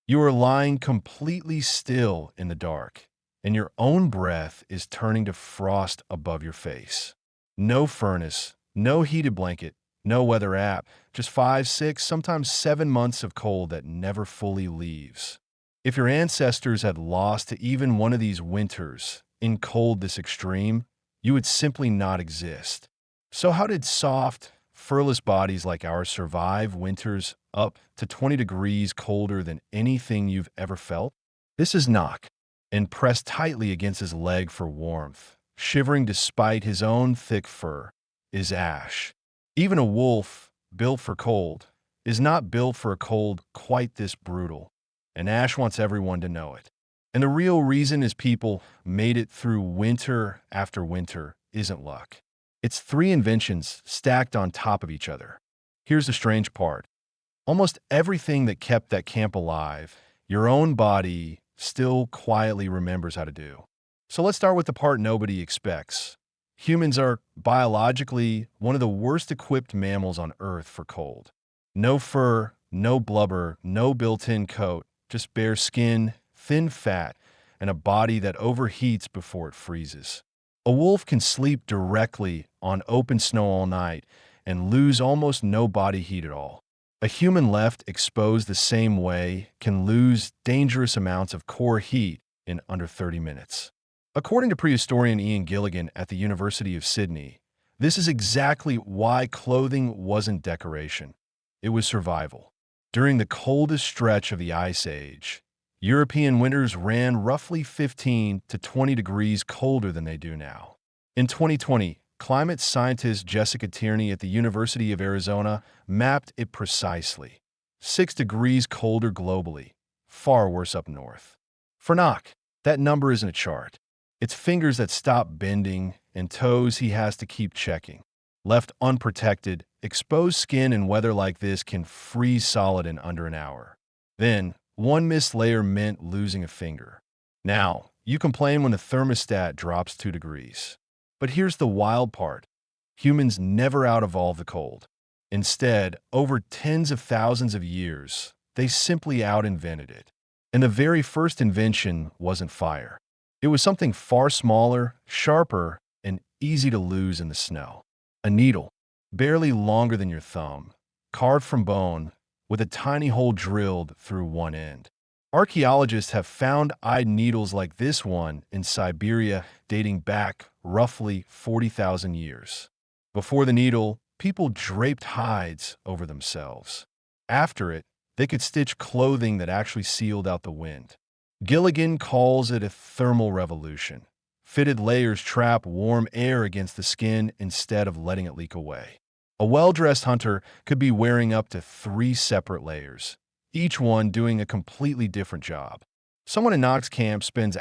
You are lying completely still in the dark, and your own breath is turning to frost above your face. No furnace, no heated blanket, no weather app, just 5, 6, sometimes 7 months of cold that never fully leaves. If your ancestors had lost to even one of these winters in cold this extreme, you would simply not exist. So, how did soft, furless bodies like ours survive winters up to 20 degrees colder than anything you've ever felt? This is Knock, and pressed tightly against his leg for warmth, shivering despite his own thick fur, is Ash. Even a wolf, built for cold, is not built for a cold quite this brutal, and Ash wants everyone to know it. And the real reason his people made it through winter after winter isn't luck. It's three inventions stacked on top of each other. Here's the strange part. Almost everything that kept that camp alive, your own body still quietly remembers how to do. So let's start with the part nobody expects. Humans are biologically one of the worst equipped mammals on Earth for cold. No fur, no blubber, no built-in coat, just bare skin, thin fat, and a body that overheats before it freezes. A wolf can sleep directly on open snow all night and lose almost no body heat at all. A human left exposed the same way can lose dangerous amounts of core heat in under 30 minutes. According to prehistorian Ian Gilligan at the University of Sydney, this is exactly why clothing wasn't decoration. It was survival. During the coldest stretch of the Ice Age, European winters ran roughly 15 to 20 degrees colder than they do now. In 2020, climate scientist Jessica Tierney at the University of Arizona mapped it precisely. 6 degrees colder globally, far worse up north. For Nock, that number isn't a chart. It's fingers that stop bending and toes he has to keep checking. Left unprotected, exposed skin in weather like this can freeze solid in under an hour. Then, one missed layer meant losing a finger. Now, you complain when the thermostat drops 2 degrees. But here's the wild part. Humans never out-evolved the cold. Instead, over tens of thousands of years, they simply out-invented it. And the very first invention wasn't fire. It was something far smaller, sharper, and easy to lose in the snow. A needle, barely longer than your thumb, carved from bone, with a tiny hole drilled through one end. Archaeologists have found eyed needles like this one in Siberia dating back roughly 40,000 years. Before the needle, people draped hides over themselves. After it, they could stitch clothing that actually sealed out the wind. Gilligan calls it a thermal revolution. Fitted layers trap warm air against the skin instead of letting it leak away. A well-dressed hunter could be wearing up to 3 separate layers, each one doing a completely different job. Someone in Knox camp spends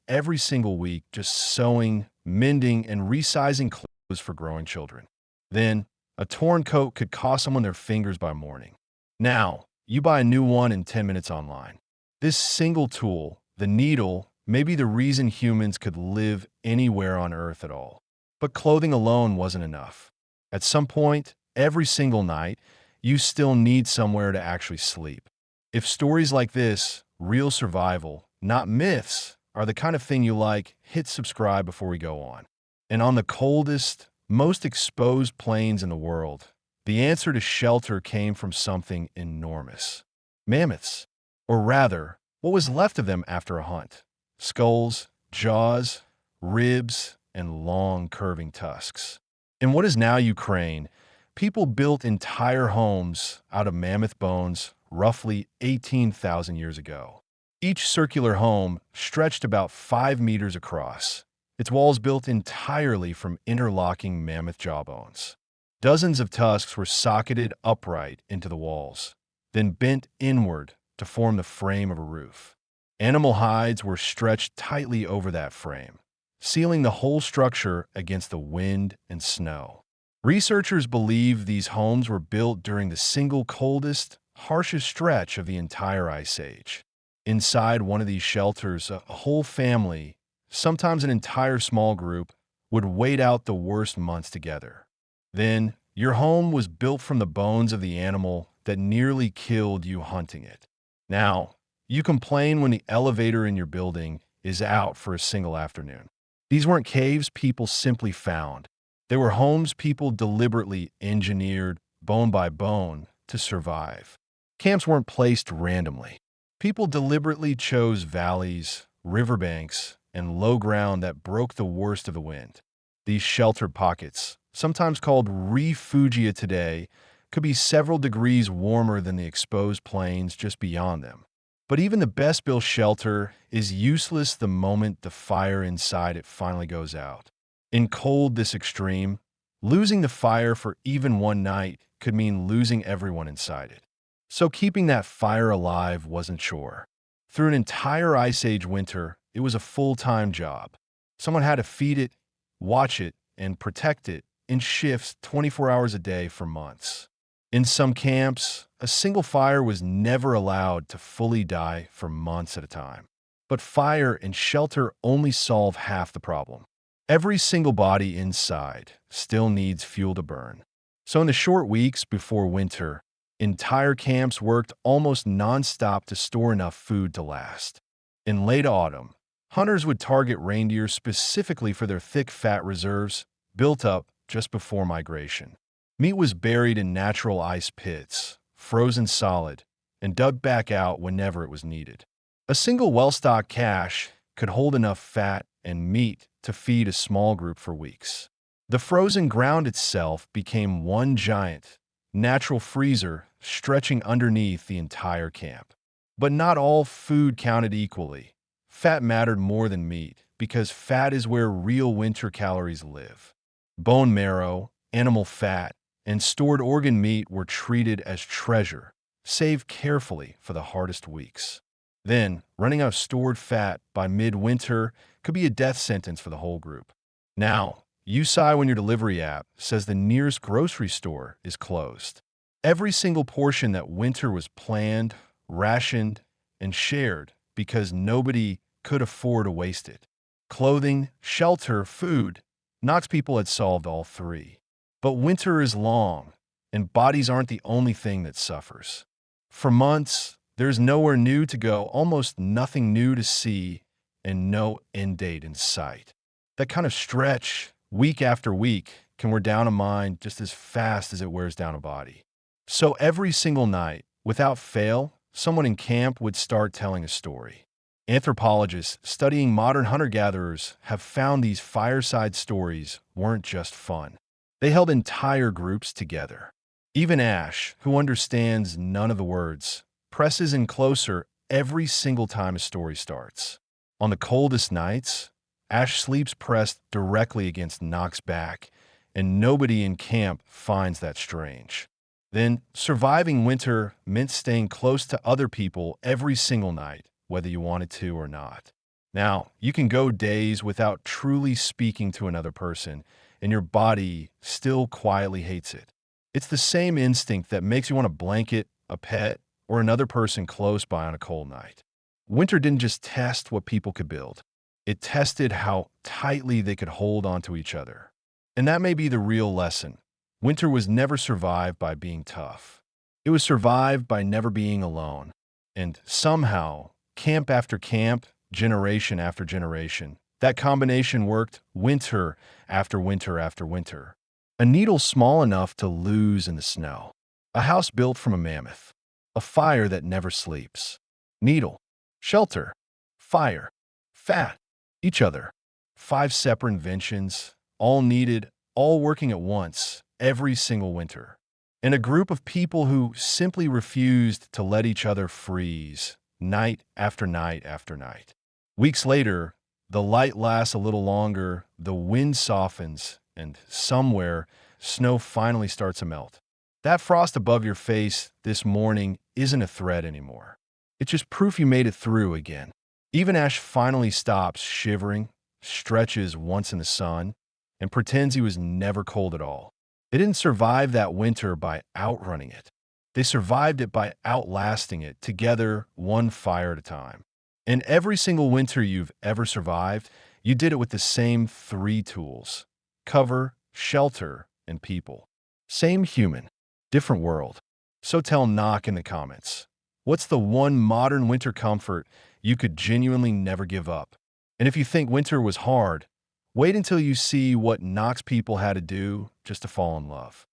every single week just sewing, mending, and resizing clothes for growing children. Then, a torn coat could cost someone their fingers by morning. Now, you buy a new one in 10 minutes online. This single tool, the needle, may be the reason humans could live anywhere on Earth at all. But clothing alone wasn't enough. At some point, every single night, you still need somewhere to actually sleep. If stories like this, real survival, not myths, are the kind of thing you like, hit subscribe before we go on. And on the coldest, most exposed plains in the world, the answer to shelter came from something enormous. Mammoths. Or rather, what was left of them after a hunt. Skulls, jaws, ribs, and long curving tusks. In what is now Ukraine, people built entire homes out of mammoth bones roughly 18,000 years ago. Each circular home stretched about 5 meters across, its walls built entirely from interlocking mammoth jawbones. Dozens of tusks were socketed upright into the walls, then bent inward to form the frame of a roof. Animal hides were stretched tightly over that frame, sealing the whole structure against the wind and snow. Researchers believe these homes were built during the single coldest, harshest stretch of the entire Ice Age. Inside one of these shelters, a whole family, sometimes an entire small group, would wait out the worst months together. Then, your home was built from the bones of the animal that nearly killed you hunting it. Now, You complain when the elevator in your building is out for a single afternoon. These weren't caves people simply found. They were homes people deliberately engineered, bone by bone, to survive. Camps weren't placed randomly. People deliberately chose valleys, riverbanks, and low ground that broke the worst of the wind. These sheltered pockets, sometimes called refugia today, could be several degrees warmer than the exposed plains just beyond them. But even the best-built shelter is useless the moment the fire inside it finally goes out. In cold this extreme, losing the fire for even one night could mean losing everyone inside it. So keeping that fire alive wasn't sure. Through an entire Ice Age winter, it was a full-time job. Someone had to feed it, watch it, and protect it in shifts 24 hours a day for months. In some camps, a single fire was never allowed to fully die for months at a time. But fire and shelter only solve half the problem. Every single body inside still needs fuel to burn. So in the short weeks before winter, entire camps worked almost nonstop to store enough food to last. In late autumn, hunters would target reindeer specifically for their thick fat reserves built up just before migration. Meat was buried in natural ice pits, frozen solid, and dug back out whenever it was needed. A single well-stocked cache could hold enough fat and meat to feed a small group for weeks. The frozen ground itself became one giant, natural freezer stretching underneath the entire camp. But not all food counted equally. Fat mattered more than meat because fat is where real winter calories live. Bone marrow, animal fat, and stored organ meat were treated as treasure, saved carefully for the hardest weeks. Then, running out of stored fat by midwinter could be a death sentence for the whole group. Now, you sigh when your delivery app says the nearest grocery store is closed. Every single portion that winter was planned, rationed, and shared because nobody could afford to waste it. Clothing, shelter, food. Knox people had solved all three. But winter is long, and bodies aren't the only thing that suffers. For months, there's nowhere new to go, almost nothing new to see, and no end date in sight. That kind of stretch, week after week, can wear down a mind just as fast as it wears down a body. So every single night, without fail, someone in camp would start telling a story. Anthropologists studying modern hunter-gatherers have found these fireside stories weren't just fun. They held entire groups together. Even Ash, who understands none of the words, presses in closer every single time a story starts. On the coldest nights, Ash sleeps pressed directly against Nock's back, and nobody in camp finds that strange. Then, surviving winter meant staying close to other people every single night, whether you wanted to or not. Now, you can go days without truly speaking to another person, and your body still quietly hates it. It's the same instinct that makes you want a blanket, a pet, or another person close by on a cold night. Winter didn't just test what people could build. It tested how tightly they could hold onto each other. And that may be the real lesson. Winter was never survived by being tough. It was survived by never being alone. And somehow, camp after camp, generation after generation, that combination worked winter after winter after winter. A needle small enough to lose in the snow. A house built from a mammoth. A fire that never sleeps. Needle. Shelter. Fire. Fat. Each other. 5 separate inventions, all needed, all working at once, every single winter. And a group of people who simply refused to let each other freeze, night after night after night. Weeks later, the light lasts a little longer, the wind softens, and somewhere, snow finally starts to melt. That frost above your face this morning isn't a threat anymore. It's just proof you made it through again. Even Ash finally stops shivering, stretches once in the sun, and pretends he was never cold at all. They didn't survive that winter by outrunning it. They survived it by outlasting it together, one fire at a time. And every single winter you've ever survived, you did it with the same 3 tools: cover, shelter, and people. Same human, different world. So tell Knock in the comments. What's the one modern winter comfort you could genuinely never give up? And if you think winter was hard, wait until you see what Knox people had to do just to fall in love.